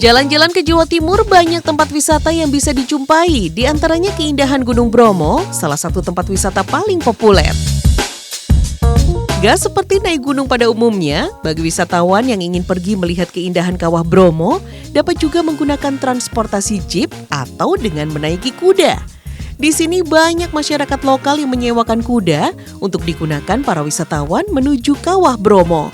Jalan-jalan ke Jawa Timur banyak tempat wisata yang bisa dijumpai, di antaranya keindahan Gunung Bromo, salah satu tempat wisata paling populer. Gak seperti naik gunung pada umumnya, bagi wisatawan yang ingin pergi melihat keindahan Kawah Bromo, dapat juga menggunakan transportasi jeep atau dengan menaiki kuda. Di sini banyak masyarakat lokal yang menyewakan kuda untuk digunakan para wisatawan menuju Kawah Bromo.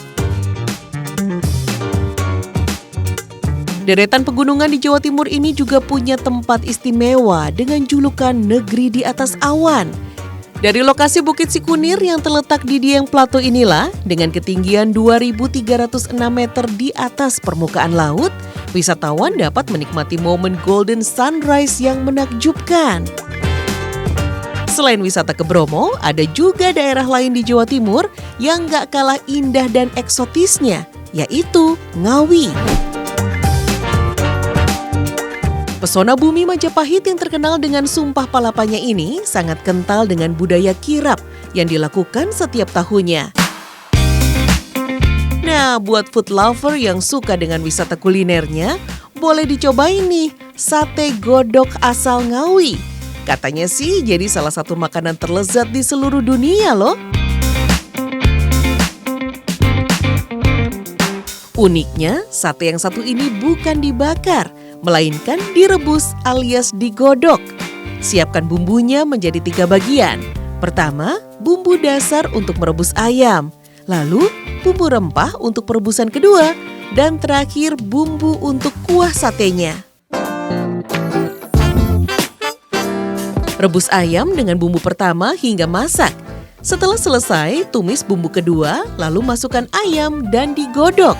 Deretan pegunungan di Jawa Timur ini juga punya tempat istimewa dengan julukan Negeri di Atas Awan. Dari lokasi Bukit Sikunir yang terletak di Dieng Plateau inilah, dengan ketinggian 2.306 meter di atas permukaan laut, wisatawan dapat menikmati momen golden sunrise yang menakjubkan. Selain wisata ke Bromo, ada juga daerah lain di Jawa Timur yang gak kalah indah dan eksotisnya, yaitu Ngawi. Pesona bumi Majapahit yang terkenal dengan sumpah palapanya ini sangat kental dengan budaya kirap yang dilakukan setiap tahunnya. Nah, buat food lover yang suka dengan wisata kulinernya, boleh dicobain nih sate godok asal Ngawi. Katanya sih jadi salah satu makanan terlezat di seluruh dunia loh. Uniknya, sate yang satu ini bukan dibakar, melainkan direbus alias digodok. Siapkan bumbunya menjadi 3 bagian. Pertama, bumbu dasar untuk merebus ayam. Lalu, bumbu rempah untuk perebusan kedua. Dan terakhir, bumbu untuk kuah satenya. Rebus ayam dengan bumbu pertama hingga masak. Setelah selesai, tumis bumbu kedua, lalu masukkan ayam dan digodok.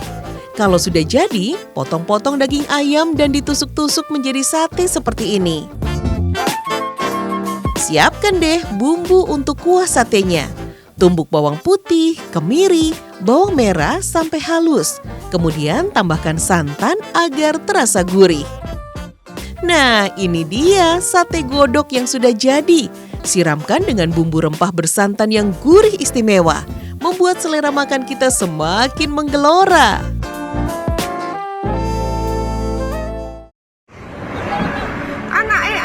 Kalau sudah jadi, potong-potong daging ayam dan ditusuk-tusuk menjadi sate seperti ini. Siapkan deh bumbu untuk kuah satenya. Tumbuk bawang putih, kemiri, bawang merah sampai halus. Kemudian tambahkan santan agar terasa gurih. Nah, ini dia sate godok yang sudah jadi. Siramkan dengan bumbu rempah bersantan yang gurih istimewa, membuat selera makan kita semakin menggelora.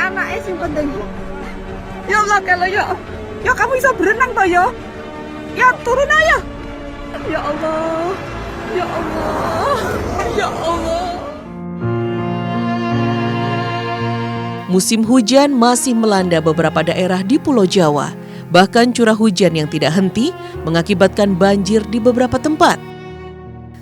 Anaknya sing penting. Ya Allah kalau ya. Ya kamu bisa berenang toh ya. Ya turun aja. Ya Allah. Ya Allah. Ya Allah. Musim hujan masih melanda beberapa daerah di Pulau Jawa. Bahkan curah hujan yang tidak henti mengakibatkan banjir di beberapa tempat.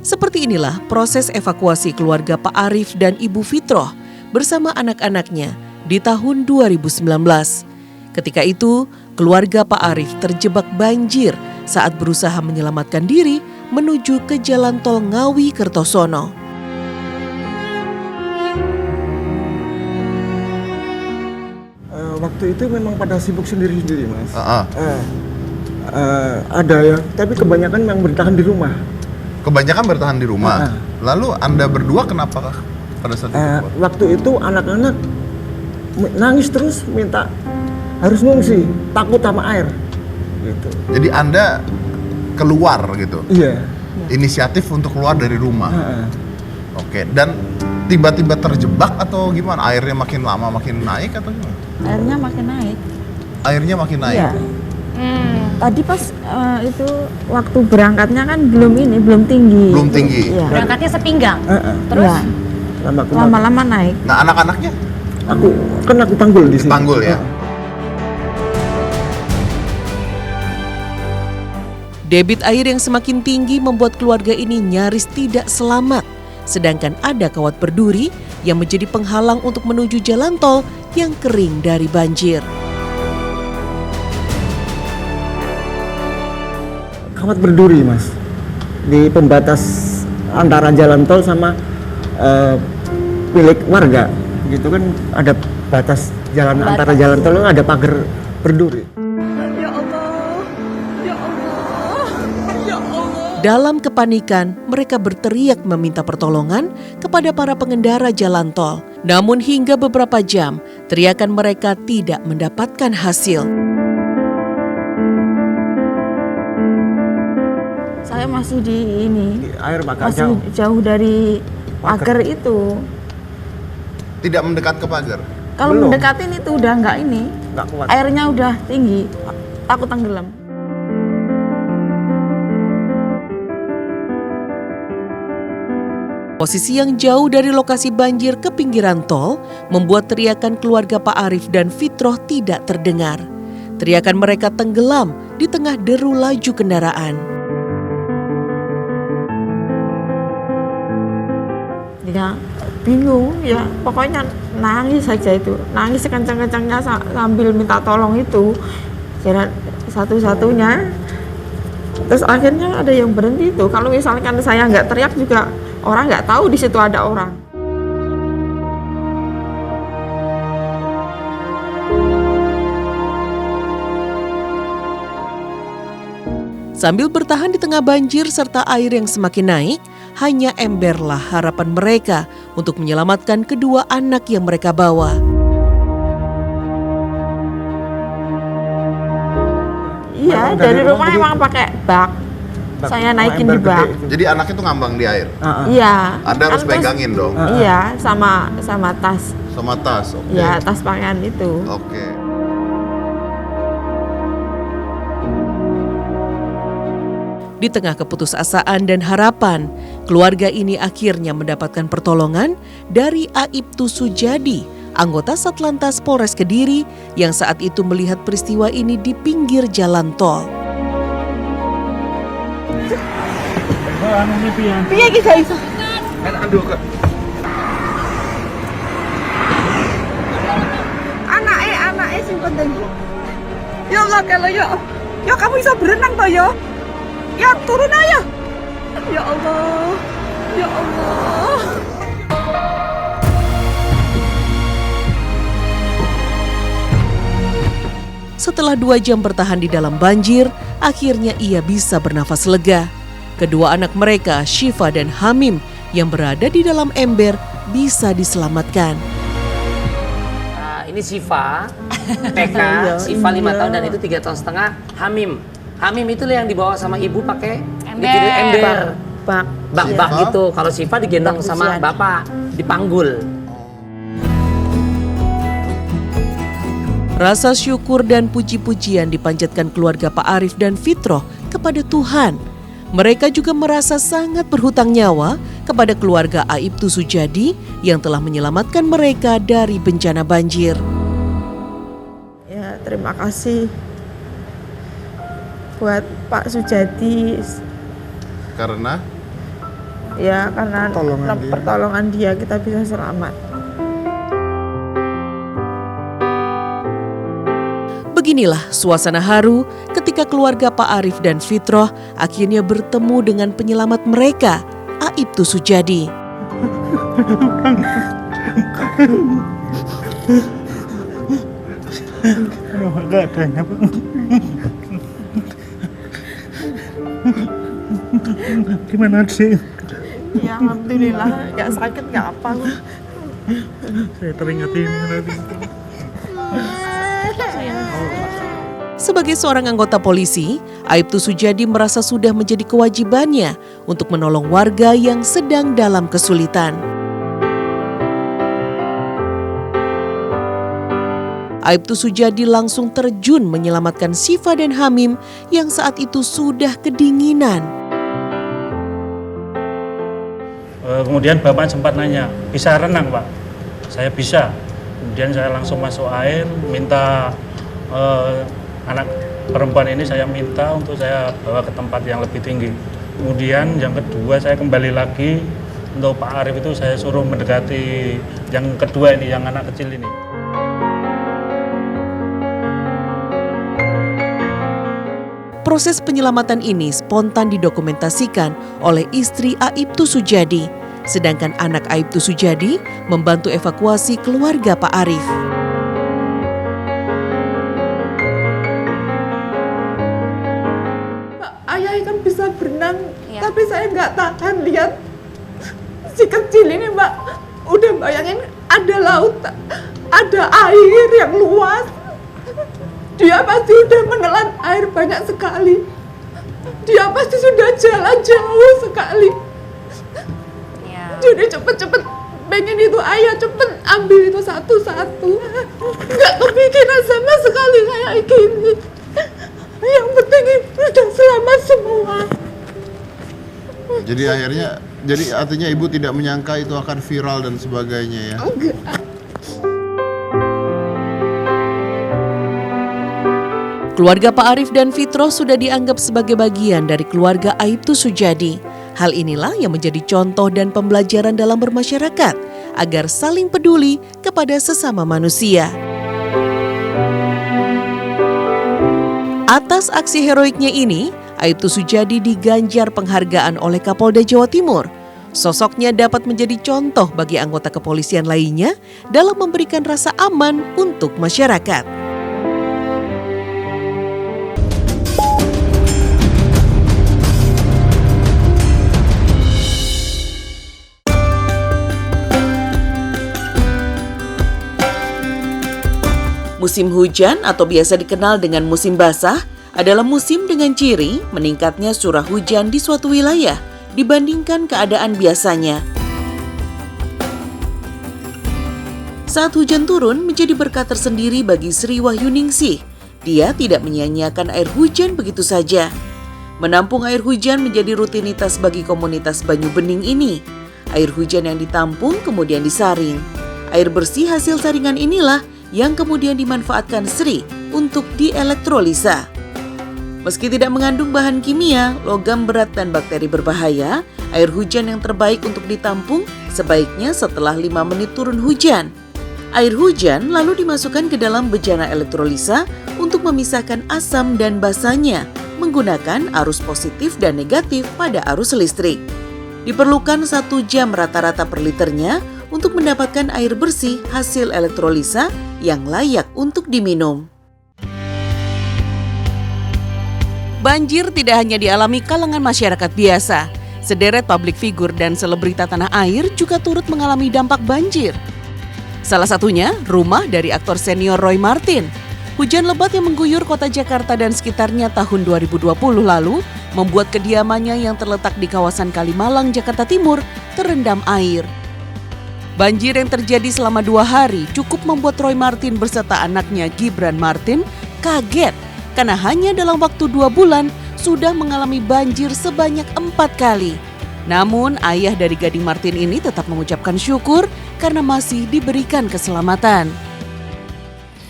Seperti inilah proses evakuasi keluarga Pak Arif dan Ibu Fitroh bersama anak-anaknya di tahun 2019. Ketika itu, keluarga Pak Arif terjebak banjir saat berusaha menyelamatkan diri menuju ke jalan tol Ngawi Kertosono. Waktu itu memang pada sibuk sendiri-sendiri, Mas. Ada ya, tapi kebanyakan yang bertahan di rumah. Kebanyakan bertahan di rumah. Lalu Anda berdua kenapa pada saat itu? Waktu itu anak-anak nangis terus minta harus ngungsi, takut sama air. Gitu. Jadi Anda keluar gitu? Iya. Inisiatif untuk keluar dari rumah? Oke, dan tiba-tiba terjebak atau gimana? Airnya makin lama makin naik atau gimana? Airnya makin naik. Airnya makin naik? Iya. Tadi pas itu waktu berangkatnya kan belum tinggi. Belum tinggi? Iya. Berangkatnya sepinggang? Terus? Ya. Lama-lama naik. Nah, anak-anaknya? Aku panggul di sini. Panggul ya? Debit air yang semakin tinggi membuat keluarga ini nyaris tidak selamat. Sedangkan ada kawat berduri yang menjadi penghalang untuk menuju jalan tol yang kering dari banjir. Kawat berduri, Mas. Di pembatas antara jalan tol sama milik warga. Gitu kan ada batas jalan antara jalan tol, ada pagar berduri. Ya Allah. Ya Allah. Ya Allah. Dalam kepanikan, mereka berteriak meminta pertolongan kepada para pengendara jalan tol. Namun hingga beberapa jam, teriakan mereka tidak mendapatkan hasil. Saya masih di ini. Di air bakal Masih jauh dari pagar itu. Tidak mendekat ke pagar. Kalau Belum. mendekatin itu udah nggak ini, Nggak kuat. airnya udah tinggi, takut tenggelam. Posisi yang jauh dari lokasi banjir ke pinggiran tol membuat teriakan keluarga Pak Arif dan Fitroh tidak terdengar. Teriakan mereka tenggelam di tengah deru laju kendaraan. Ya bingung ya, pokoknya nangis saja itu, nangis sekencang-kencangnya sambil minta tolong itu. Jalan satu-satunya. Terus akhirnya ada yang berhenti itu. Kalau misalkan saya nggak teriak juga orang nggak tahu di situ ada orang. Sambil bertahan di tengah banjir serta air yang semakin naik, hanya emberlah harapan mereka untuk menyelamatkan kedua anak yang mereka bawa. Iya, Memang dari dari rumah rumah emang pakai bak. Bak, Saya sama naikin ember di bak. gede itu. Jadi anaknya tuh ngambang di air. Iya. Anda harus Kan terus- pegangin dong. Iya, sama tas. Sama tas. Oke. Iya, tas pakaian itu. Oke. Di tengah keputusasaan dan harapan, keluarga ini akhirnya mendapatkan pertolongan dari Aibtu Sujadi, anggota Satlantas Polres Kediri yang saat itu melihat peristiwa ini di pinggir jalan tol. Piye iki gak iso? Anake sing penting. Ya Allah kalau ya. Ya kamu bisa berenang toh ya? Ya turun aja. Ya Allah. Ya Allah. Setelah 2 jam bertahan di dalam banjir, akhirnya ia bisa bernafas lega. Kedua anak mereka, Syifa dan Hamim, yang berada di dalam ember bisa diselamatkan. Ini Syifa, PK, Syifa 5 tahun dan itu 3 tahun setengah, Hamim. Hamim itu yang dibawa sama ibu pakai ember. Bak. Bak-bak Syifa? gitu. Kalau Syifa digendong Bak sama ujian. bapak, dipanggul. Rasa syukur dan puji-pujian dipanjatkan keluarga Pak Arif dan Fitroh kepada Tuhan. Mereka juga merasa sangat berhutang nyawa kepada keluarga Aibtu Sujadi yang telah menyelamatkan mereka dari bencana banjir. Ya, terima kasih buat Pak Sujadi. Karena Ya, karena pertolongan dia kita bisa selamat. Beginilah suasana haru ketika keluarga Pak Arif dan Fitroh akhirnya bertemu dengan penyelamat mereka, Aibtu Sujadi. Gimana sih? Ya, alhamdulillah, nggak sakit, nggak apa. Saya teringat ini tadi. Sebagai seorang anggota polisi, Aibtu Sujadi merasa sudah menjadi kewajibannya untuk menolong warga yang sedang dalam kesulitan. Aibtu Sujadi langsung terjun menyelamatkan Syifa dan Hamim yang saat itu sudah kedinginan. Kemudian bapak sempat nanya, bisa renang pak? Saya bisa. Kemudian saya langsung masuk air, minta anak perempuan ini saya minta untuk saya bawa ke tempat yang lebih tinggi. Kemudian yang kedua saya kembali lagi untuk Pak Arif itu saya suruh mendekati yang kedua ini, yang anak kecil ini. Proses penyelamatan ini spontan didokumentasikan oleh istri Aibtu Sujadi, sedangkan anak Aibtu Sujadi membantu evakuasi keluarga Pak Arif. Ayah kan bisa berenang, tapi saya nggak tahan lihat si kecil ini, Mbak. Udah bayangin ada laut, ada air yang luas. Dia pasti udah menelan air banyak sekali. Dia pasti sudah jalan jauh sekali. Jadi cepet-cepet pengen itu ayah cepet ambil itu satu-satu. Nggak kepikiran sama sekali kayak gini. Yang penting udah selamat semua. Jadi artinya ibu tidak menyangka itu akan viral dan sebagainya ya? Enggak. Keluarga Pak Arif dan Fitro sudah dianggap sebagai bagian dari keluarga Aibtu Sujadi. Hal inilah yang menjadi contoh dan pembelajaran dalam bermasyarakat agar saling peduli kepada sesama manusia. Atas aksi heroiknya ini, Aibtu Sujadi diganjar penghargaan oleh Kapolda Jawa Timur. Sosoknya dapat menjadi contoh bagi anggota kepolisian lainnya dalam memberikan rasa aman untuk masyarakat. Musim hujan atau biasa dikenal dengan musim basah adalah musim dengan ciri meningkatnya curah hujan di suatu wilayah dibandingkan keadaan biasanya. Saat hujan turun menjadi berkah tersendiri bagi Sri Wahyuningsih. Dia tidak menyia-nyiakan air hujan begitu saja. Menampung air hujan menjadi rutinitas bagi komunitas Banyu Bening ini. Air hujan yang ditampung kemudian disaring. Air bersih hasil saringan inilah yang kemudian dimanfaatkan Sri untuk dielektrolisa. Meski tidak mengandung bahan kimia, logam berat dan bakteri berbahaya, air hujan yang terbaik untuk ditampung sebaiknya setelah 5 menit turun hujan. Air hujan lalu dimasukkan ke dalam bejana elektrolisa untuk memisahkan asam dan basanya menggunakan arus positif dan negatif pada arus listrik. Diperlukan 1 jam rata-rata per liternya untuk mendapatkan air bersih hasil elektrolisa yang layak untuk diminum. Banjir tidak hanya dialami kalangan masyarakat biasa. Sederet publik figur dan selebrita tanah air juga turut mengalami dampak banjir. Salah satunya rumah dari aktor senior Roy Marten. Hujan lebat yang mengguyur kota Jakarta dan sekitarnya tahun 2020 lalu membuat kediamannya yang terletak di kawasan Kalimalang, Jakarta Timur terendam air. Banjir yang terjadi selama 2 hari cukup membuat Roy Marten beserta anaknya Gibran Marten kaget karena hanya dalam waktu 2 bulan sudah mengalami banjir sebanyak 4 kali. Namun ayah dari Gading Marten ini tetap mengucapkan syukur karena masih diberikan keselamatan.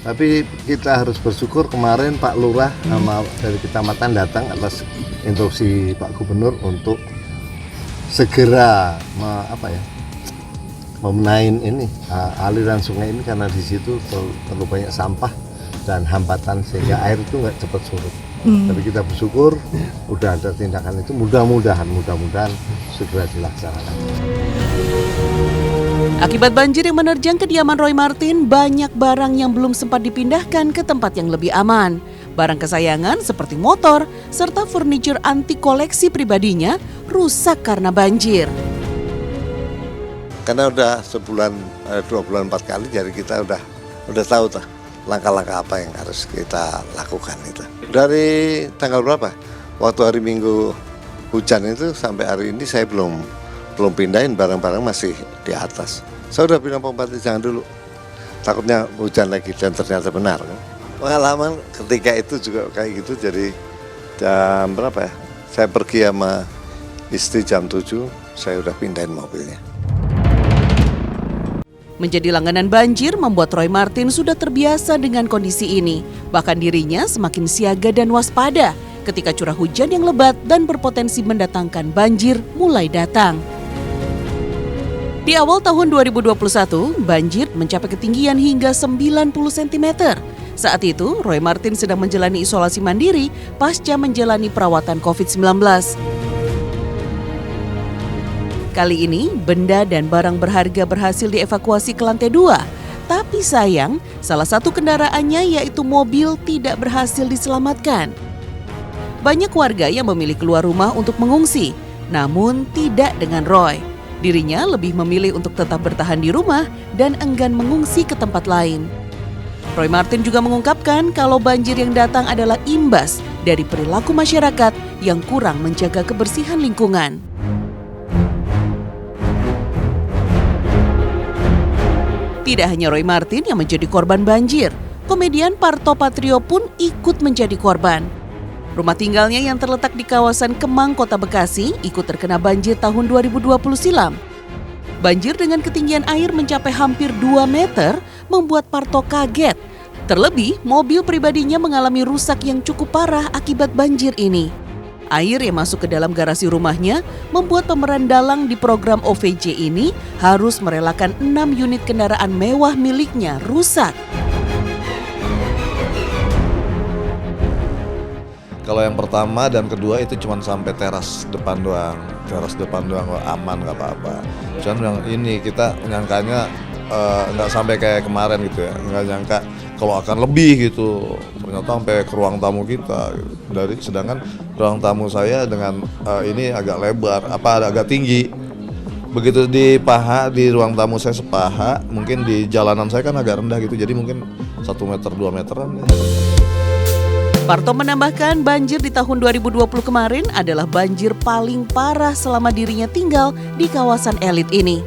Tapi kita harus bersyukur kemarin Pak Lurah sama dari kecamatan datang atas instruksi Pak Gubernur untuk segera membenahi ini aliran sungai ini karena di situ terlalu banyak sampah dan hambatan sehingga air itu nggak cepat surut. Tapi kita bersyukur udah ada tindakan itu, mudah-mudahan segera dilaksanakan. Akibat banjir yang menerjang kediaman Roy Marten, banyak barang yang belum sempat dipindahkan ke tempat yang lebih aman. Barang kesayangan seperti motor serta furniture antik koleksi pribadinya rusak karena banjir. Karena udah sebulan, 2 bulan 4 kali, jadi kita udah tahu tuh langkah-langkah apa yang harus kita lakukan itu. Dari tanggal berapa? Waktu hari Minggu hujan itu sampai hari ini saya belum pindahin, barang-barang masih di atas. Saya udah bilang pembantu jangan dulu, takutnya hujan lagi, dan ternyata benar. Pengalaman ketika itu juga kayak gitu, jadi jam berapa ya? Saya pergi sama istri jam 7, saya udah pindahin mobilnya. Menjadi langganan banjir membuat Roy Marten sudah terbiasa dengan kondisi ini. Bahkan dirinya semakin siaga dan waspada ketika curah hujan yang lebat dan berpotensi mendatangkan banjir mulai datang. Di awal tahun 2021, banjir mencapai ketinggian hingga 90 cm. Saat itu, Roy Marten sedang menjalani isolasi mandiri pasca menjalani perawatan COVID-19. Kali ini, benda dan barang berharga berhasil dievakuasi ke lantai 2. Tapi sayang, salah satu kendaraannya yaitu mobil tidak berhasil diselamatkan. Banyak warga yang memilih keluar rumah untuk mengungsi, namun tidak dengan Roy. Dirinya lebih memilih untuk tetap bertahan di rumah dan enggan mengungsi ke tempat lain. Roy Marten juga mengungkapkan kalau banjir yang datang adalah imbas dari perilaku masyarakat yang kurang menjaga kebersihan lingkungan. Tidak hanya Roy Martin yang menjadi korban banjir, komedian Parto Patrio pun ikut menjadi korban. Rumah tinggalnya yang terletak di kawasan Kemang, Kota Bekasi, ikut terkena banjir tahun 2020 silam. Banjir dengan ketinggian air mencapai hampir 2 meter membuat Parto kaget. Terlebih, mobil pribadinya mengalami rusak yang cukup parah akibat banjir ini. Air yang masuk ke dalam garasi rumahnya membuat pemeran dalang di program OVJ ini harus merelakan 6 unit kendaraan mewah miliknya rusak. Kalau yang pertama dan kedua itu cuma sampai teras depan doang aman nggak apa-apa. Cuman yang ini kita nyangkanya nggak sampai kayak kemarin gitu ya, nggak nyangka kalau akan lebih gitu. Ternyata sampai ke ruang tamu kita gitu. Sedangkan ruang tamu saya dengan ini agak lebar, agak tinggi. Begitu di paha, di ruang tamu saya sepaha, mungkin di jalanan saya kan agak rendah gitu, jadi mungkin 1 meter 2 meteran ya. Parto menambahkan banjir di tahun 2020 kemarin adalah banjir paling parah selama dirinya tinggal di kawasan elit ini.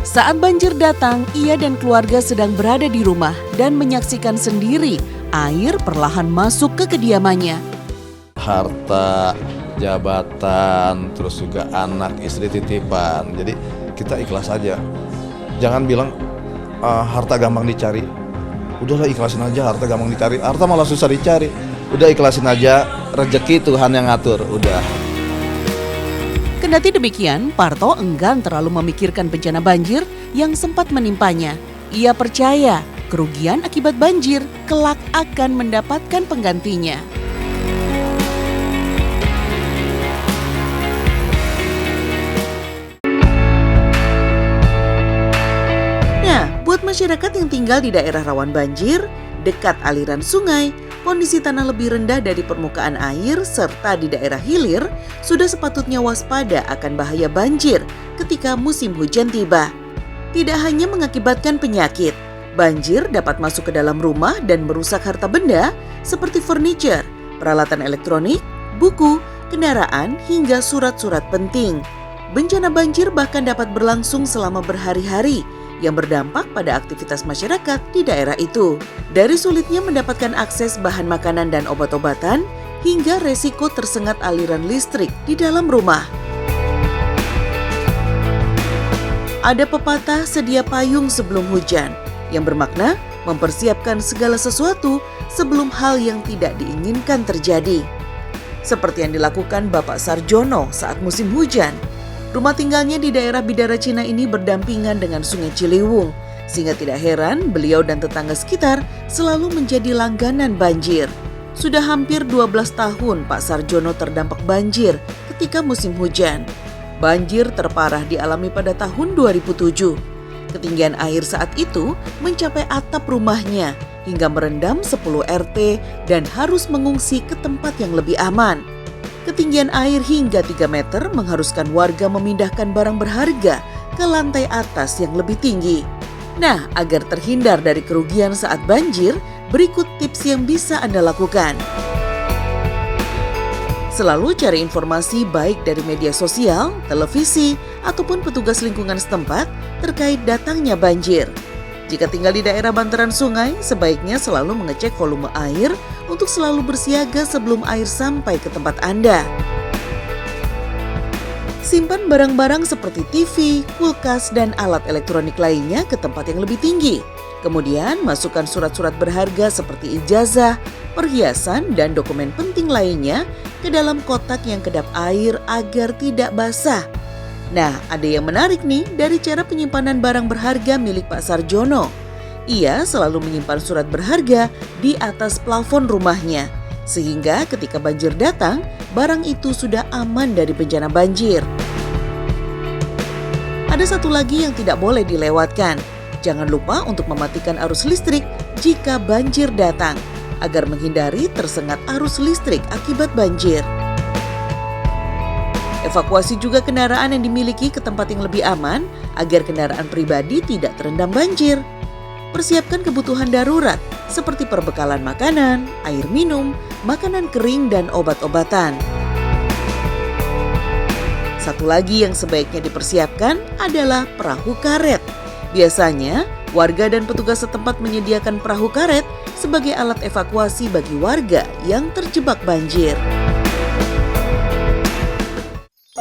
Saat banjir datang, ia dan keluarga sedang berada di rumah dan menyaksikan sendiri air perlahan masuk ke kediamannya. Harta, jabatan, terus juga anak, istri titipan. Jadi kita ikhlas aja. Jangan bilang harta gampang dicari. Udahlah ikhlasin aja, harta gampang dicari. Harta malah susah dicari. Udah ikhlasin aja, rezeki Tuhan yang ngatur, udah. Kendati demikian, Parto enggan terlalu memikirkan bencana banjir yang sempat menimpanya. Ia percaya kerugian akibat banjir kelak akan mendapatkan penggantinya. Nah, buat masyarakat yang tinggal di daerah rawan banjir, dekat aliran sungai, kondisi tanah lebih rendah dari permukaan air, serta di daerah hilir, sudah sepatutnya waspada akan bahaya banjir ketika musim hujan tiba. Tidak hanya mengakibatkan penyakit, banjir dapat masuk ke dalam rumah dan merusak harta benda seperti furniture, peralatan elektronik, buku, kendaraan, hingga surat-surat penting. Bencana banjir bahkan dapat berlangsung selama berhari-hari, yang berdampak pada aktivitas masyarakat di daerah itu. Dari sulitnya mendapatkan akses bahan makanan dan obat-obatan, hingga resiko tersengat aliran listrik di dalam rumah. Ada pepatah sedia payung sebelum hujan, yang bermakna mempersiapkan segala sesuatu sebelum hal yang tidak diinginkan terjadi. Seperti yang dilakukan Bapak Sarjono saat musim hujan. Rumah tinggalnya di daerah Bidara Cina ini berdampingan dengan Sungai Ciliwung, sehingga tidak heran beliau dan tetangga sekitar selalu menjadi langganan banjir. Sudah hampir 12 tahun Pak Sarjono terdampak banjir ketika musim hujan. Banjir terparah dialami pada tahun 2007. Ketinggian air saat itu mencapai atap rumahnya hingga merendam 10 RT dan harus mengungsi ke tempat yang lebih aman. Ketinggian air hingga 3 meter mengharuskan warga memindahkan barang berharga ke lantai atas yang lebih tinggi. Nah, agar terhindar dari kerugian saat banjir, berikut tips yang bisa Anda lakukan. Selalu cari informasi baik dari media sosial, televisi, ataupun petugas lingkungan setempat terkait datangnya banjir. Jika tinggal di daerah bantaran sungai, sebaiknya selalu mengecek volume air untuk selalu bersiaga sebelum air sampai ke tempat Anda. Simpan barang-barang seperti TV, kulkas, dan alat elektronik lainnya ke tempat yang lebih tinggi. Kemudian masukkan surat-surat berharga seperti ijazah, perhiasan, dan dokumen penting lainnya ke dalam kotak yang kedap air agar tidak basah. Nah, ada yang menarik nih dari cara penyimpanan barang berharga milik Pak Sarjono. Ia selalu menyimpan surat berharga di atas plafon rumahnya, sehingga ketika banjir datang, barang itu sudah aman dari bencana banjir. Ada satu lagi yang tidak boleh dilewatkan. Jangan lupa untuk mematikan arus listrik jika banjir datang, agar menghindari tersengat arus listrik akibat banjir. Evakuasi juga kendaraan yang dimiliki ke tempat yang lebih aman agar kendaraan pribadi tidak terendam banjir. Persiapkan kebutuhan darurat seperti perbekalan makanan, air minum, makanan kering, dan obat-obatan. Satu lagi yang sebaiknya dipersiapkan adalah perahu karet. Biasanya, Warga dan petugas setempat menyediakan perahu karet sebagai alat evakuasi bagi warga yang terjebak banjir.